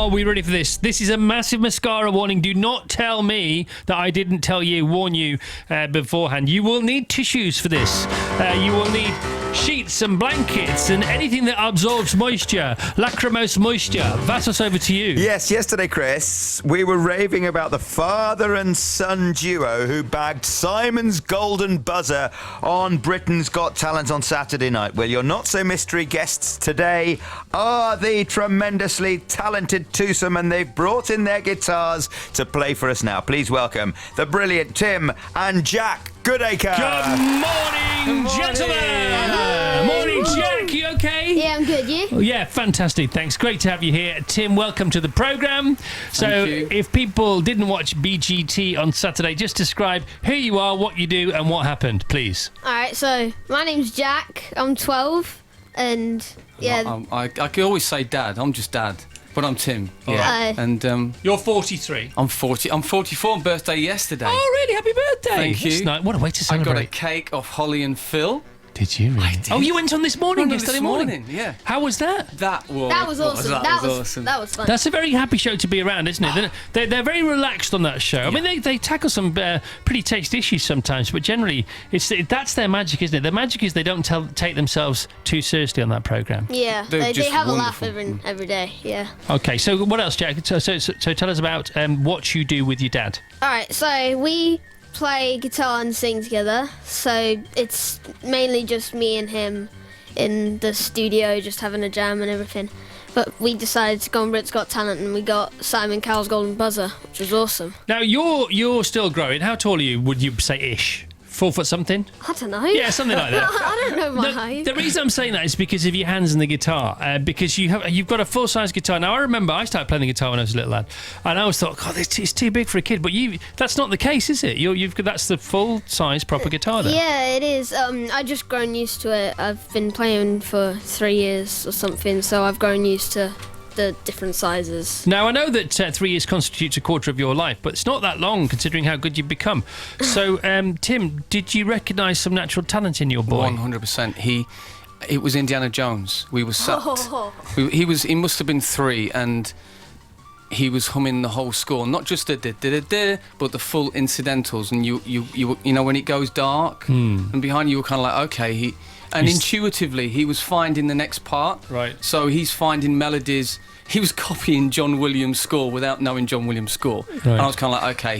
Are we ready for this? This is a massive mascara warning. Do not tell me that I didn't warn you beforehand. You will need tissues for this. You will need sheets and blankets and anything that absorbs moisture. Lachrymose moisture. Vassos, over to you. Yes, yesterday, Chris, we were raving about the father and son duo who bagged Simon's golden buzzer on Britain's Got Talent on Saturday night. Well, your not-so-mystery guests today are the tremendously talented twosome, and they've brought in their guitars to play for us now. Please welcome the brilliant Tim and Jack Goodacre. Good morning, gentlemen. Morning, Jack. You okay? Yeah, I'm good. You? Oh, yeah, fantastic. Thanks. Great to have you here. Tim, welcome to the programme. So, if people didn't watch BGT on Saturday, just describe who you are, what you do, and what happened, please. All right. So, my name's Jack. I'm 12, and yeah. I can always say Dad. I'm just Dad. But I'm Tim. Yeah. And you're 43. I'm 40. I'm 44 on birthday yesterday. Oh, really? Happy birthday! Thank you. That's nice. What a way to celebrate. I got a cake off Holly and Phil. Did you really? I did. Oh, you went on this morning, yesterday morning? Yeah. How was that? That was awesome. That was awesome. That was fun. That's a very happy show to be around, isn't it? They're very relaxed on that show. I mean, they tackle some pretty tasty issues sometimes, but generally, that's their magic, isn't it? Their magic is they don't take themselves too seriously on that programme. Yeah, they have wonderful. A laugh every day, yeah. Okay, so what else, Jack? So tell us about what you do with your dad. All right, so we play guitar and sing together, so it's mainly just me and him in the studio just having a jam and everything, but we decided to go on Britain's Got Talent and we got Simon Cowell's golden buzzer, which was awesome. Now you're still growing. How tall are you, would you say, ish? 4 foot something? I don't know. Yeah, something like that. I don't know my height. The reason I'm saying that is because of your hands and the guitar. Because you've got a full size guitar. Now I remember I started playing the guitar when I was a little lad, and I always thought, God, it's too big for a kid. But that's not the case, is it? That's the full size proper guitar there. Yeah, it is. I just grown used to it. I've been playing for 3 years or something, so I've grown used to the different sizes. Now I know that 3 years constitutes a quarter of your life, but it's not that long considering how good you've become. So, Tim, did you recognise some natural talent in your boy? 100%. It was Indiana Jones. We were sat. He must have been 3, and he was humming the whole score, not just the da-da-da-da, but the full incidentals. And you know when it goes dark, and behind you were kind of like, okay, intuitively, he was finding the next part. Right. So he's finding melodies. He was copying John Williams' score without knowing John Williams' score. Right. And I was kind of like, okay,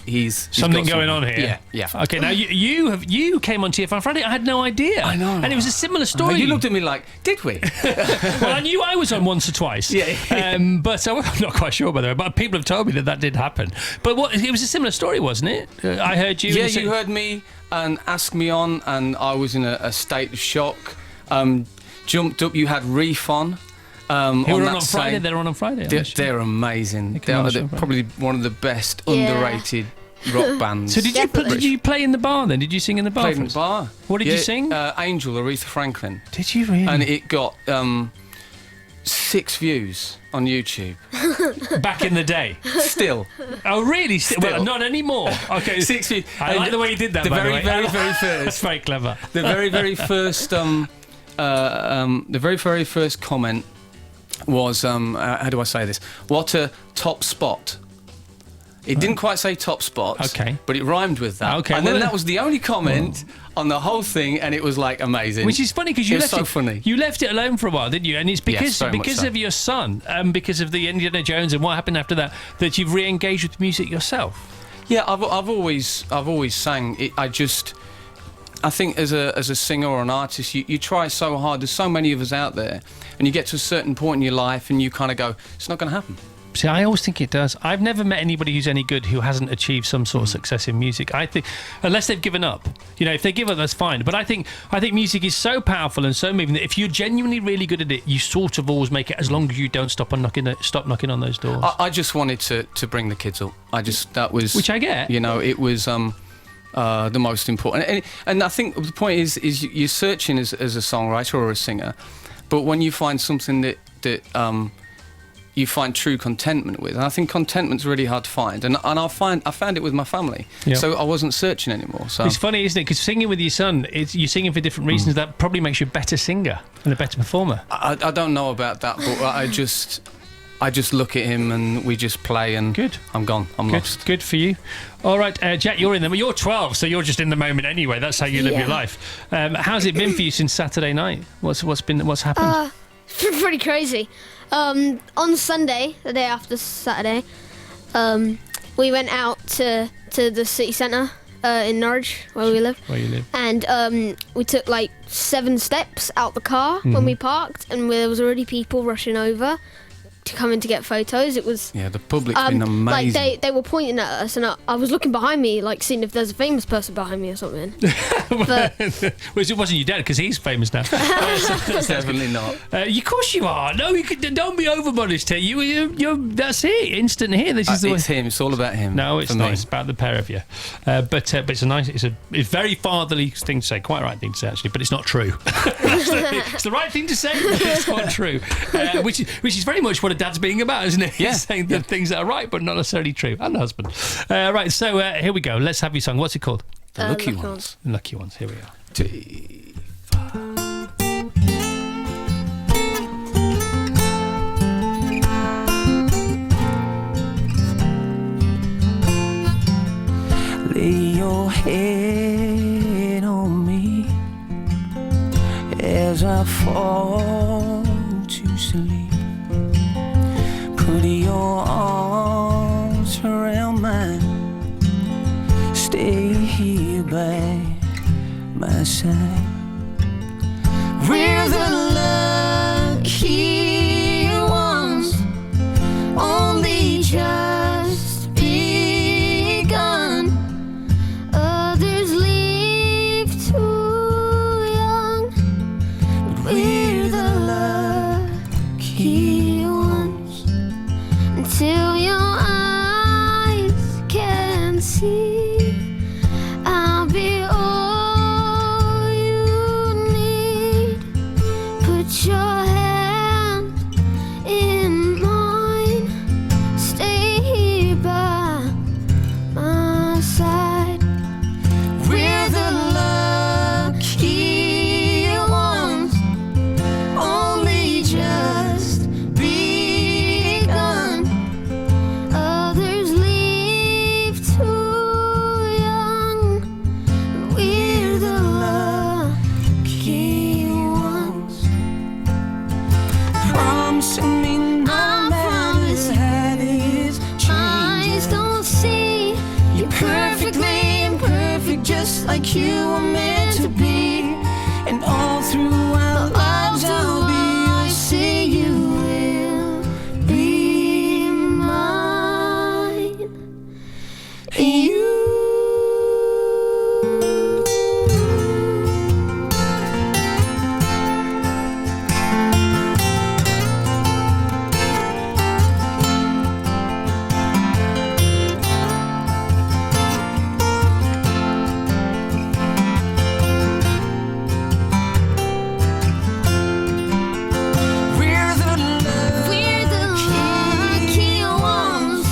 he's something going on here. Yeah. Okay, now you came on TFI Friday. I had no idea. I know. And it was a similar story. You looked at me like, did we? Well, I knew I was on once or twice. Yeah. But I'm not quite sure, by the way. But people have told me that did happen. But it was a similar story, wasn't it? I heard you. Yeah, you heard me and asked me on, and I was in a state of shock. Jumped up. You had Reef on. Who were on Friday? They're on Friday. They're amazing. They're probably one of the best underrated rock bands. So did you play in the bar then? Did you sing in the bar? Played in the bar. What did you sing? Angel, Aretha Franklin. Did you really? And it got 6 views on YouTube. Back in the day. Still. Oh really? Well, not anymore. Okay. 6 views. I like the way you did that. The very first. That's very clever. The very first. The very first comment was, how do I say this? What a top spot. It didn't quite say top spot, okay, but it rhymed with that. Okay, and then that was the only comment on the whole thing, and it was like amazing. Which is funny because you left it alone for a while, didn't you? And it's because of your son, because of the Indiana Jones and what happened after that you've re-engaged with music yourself. Yeah, I've always sang. I think as a singer or an artist, you try so hard. There's so many of us out there, and you get to a certain point in your life, and you kind of go, it's not going to happen. See, I always think it does. I've never met anybody who's any good who hasn't achieved some sort of success in music. I think, unless they've given up. If they give up, that's fine. But I think music is so powerful and so moving that if you're genuinely really good at it, you sort of always make it, as long as you don't stop knocking on those doors. I just wanted to bring the kids up. That was, which I get. It was the most important. And I think the point is you're searching as a songwriter or a singer, but when you find something that you find true contentment with. And I think contentment's really hard to find. And I found it with my family. Yep. So I wasn't searching anymore. So it's funny, isn't it? Because singing with your son, you're singing for different reasons. That probably makes you a better singer and a better performer. I don't know about that, but I just look at him and we just play, and Good. I'm gone. I'm lost. Good for you. All right, Jack, you're in them. You're 12, so you're just in the moment anyway. That's how you live your life. How's it been for you since Saturday night? What's happened? Pretty crazy. On Sunday, the day after Saturday, we went out to the city centre in Norwich, where we live. Where you live? And we took like 7 steps out the car when we parked, and there was already people rushing over to come in to get photos. It was The public's been amazing. like they were pointing at us, and I was looking behind me, like seeing if there's a famous person behind me or something. But Well, it wasn't your dad, because he's famous now. Definitely not. Of course you are. No, don't be over modest here. You're that's it. Instant here. This is the way. It's him. It's all about him. No, it's for not. me. It's about the pair of you. But it's a nice. It's a very fatherly thing to say. Quite a right thing to say, actually. But it's not true. It's the right thing to say, but it's not true. Which is very much what a dad's being about, isn't it? Yeah. Saying the things that are right, but not necessarily true. And the husband. Right. So here we go. Let's have your song. What's it called? The lucky Lucky ones. Lucky Ones. Here we are. Lay your head on me as I fall to sleep. Put your arms around mine. Stay here by my side. We're the lucky ones, only just begun. others leave too young, but we're the lucky ones. Until your eyes can see, I'll be all you need. Put your hand in mine, stay here by my side. We're the lucky ones, only just begun. Others leave too young, but we're the lucky ones. Promising me no I matter promise how this Eyes changes. don't see, You're perfectly imperfect, just like you were meant to be. And all through our lives I'll be yours. Say you will be mine. We're the lucky ones,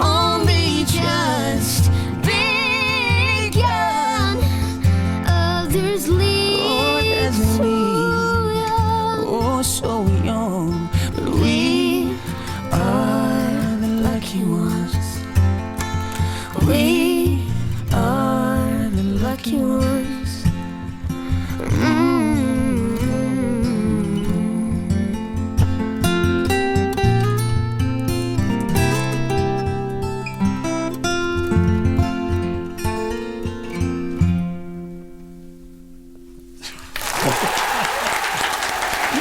only just begun. others leave doesn't too young. Oh, so young, but we are the lucky ones. We are the lucky ones.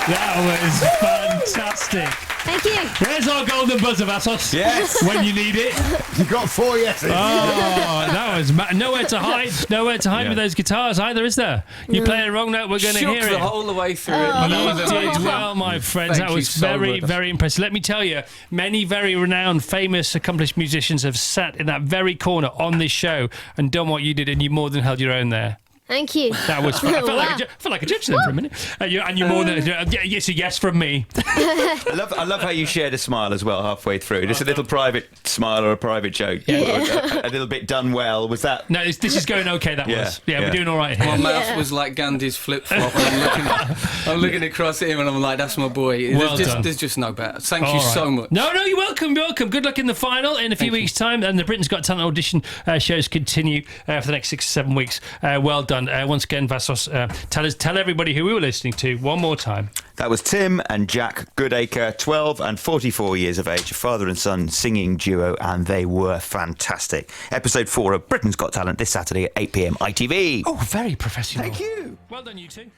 That was fantastic. Thank you. There's our golden buzzer, Vassos. Yes. When you need it. You got 4 yeses. Oh, that was nowhere to hide. Nowhere to hide with those guitars either, is there? You play a wrong note, we're going to Shook hear the it. whole way through You it. did well, my friends. Thank That you was so very, much. very impressive. Let me tell you, many very renowned, famous, accomplished musicians have sat in that very corner on this show and done what you did, and you more than held your own there. Thank you. That was fun. I felt Wow. like a judge then for a minute. And you're more than it's a yes from me. I love how you shared a smile as well halfway through. Just a little private smile or a private joke. A little bit done well. Was that? No, this is going okay. That Yeah, was. Yeah, yeah. we're doing all right here. My mouth was like Gandhi's flip flop. I'm looking across at him and I'm like, that's my boy. Well done. There's just no better. Thank All you right. so much. No, you're welcome. You're welcome. Good luck in the final in a few weeks' time. And the Britain's Got Talent audition shows continue for the next 6 to 7 weeks. Well done. Once again, Vassos, tell everybody who we were listening to one more time. That was Tim and Jack Goodacre, 12 and 44 years of age, a father and son singing duo, and they were fantastic. Episode 4 of Britain's Got Talent this Saturday at 8 p.m. ITV. Oh, very professional. Thank you. Well done, you two.